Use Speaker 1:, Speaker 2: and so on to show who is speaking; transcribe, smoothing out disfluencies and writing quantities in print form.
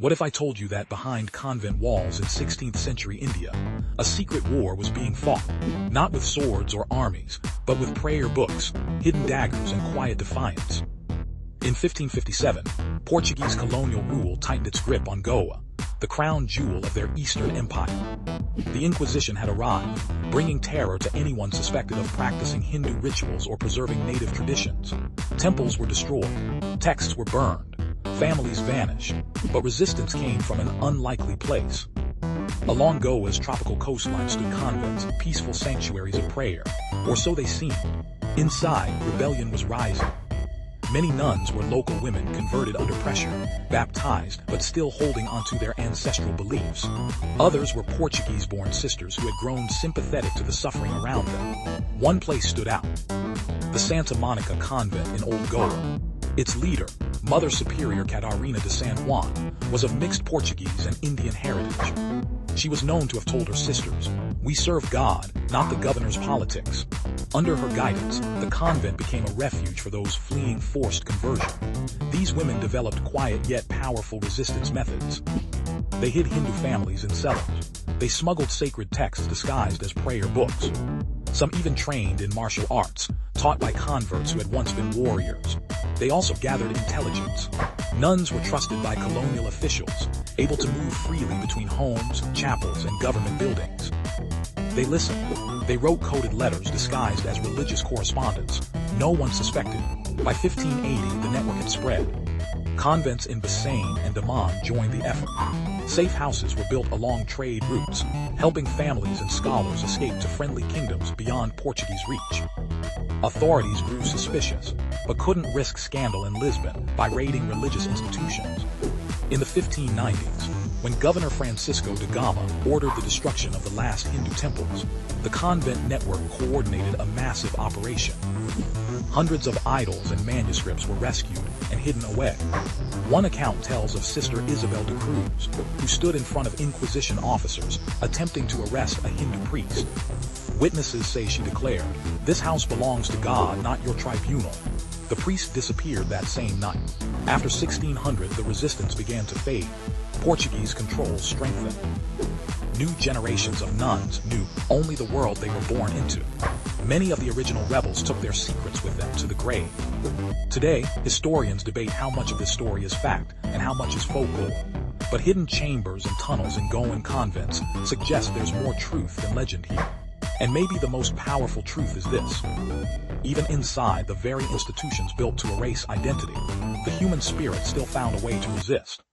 Speaker 1: What if I told you that behind convent walls in 16th century India, a secret war was being fought, not with swords or armies, but with prayer books, hidden daggers, and quiet defiance? In 1557, Portuguese colonial rule tightened its grip on Goa, the crown jewel of their Eastern Empire. The Inquisition had arrived, bringing terror to anyone suspected of practicing Hindu rituals or preserving native traditions. Temples were destroyed, texts were burned, families vanished, but resistance came from an unlikely place. Along Goa's tropical coastline stood convents, peaceful sanctuaries of prayer, or so they seemed. Inside, rebellion was rising. Many nuns were local women converted under pressure, baptized but still holding onto their ancestral beliefs. Others were Portuguese-born sisters who had grown sympathetic to the suffering around them. One place stood out: the Santa Monica convent in Old Goa. Its leader, Mother Superior Catarina de San Juan, was of mixed Portuguese and Indian heritage. She was known to have told her sisters, "We serve God, not the governor's politics." Under her guidance, the convent became a refuge for those fleeing forced conversion. These women developed quiet yet powerful resistance methods. They hid Hindu families in cellars. They smuggled sacred texts disguised as prayer books. Some even trained in martial arts, taught by converts who had once been warriors. They also gathered intelligence. Nuns were trusted by colonial officials, able to move freely between homes, chapels, and government buildings. They listened. They wrote coded letters disguised as religious correspondence. No one suspected. By 1580, the network had spread. Convents in Bassein and Daman joined the effort. Safe houses were built along trade routes, helping families and scholars escape to friendly kingdoms beyond Portuguese reach. Authorities grew suspicious, but couldn't risk scandal in Lisbon by raiding religious institutions. In the 1590s, when Governor Francisco de Gama ordered the destruction of the last Hindu temples, the convent network coordinated a massive operation. Hundreds of idols and manuscripts were rescued and hidden away. One account tells of Sister Isabel de Cruz, who stood in front of Inquisition officers attempting to arrest a Hindu priest. Witnesses say she declared, "This house belongs to God, not your tribunal." The priest disappeared that same night. After 1600, the resistance began to fade. Portuguese control strengthened. New generations of nuns knew only the world they were born into. Many of the original rebels took their secrets with them to the grave. Today, historians debate how much of this story is fact and how much is folklore. But hidden chambers and tunnels in Goan convents suggest there's more truth than legend here. And maybe the most powerful truth is this: even inside the very institutions built to erase identity, the human spirit still found a way to resist.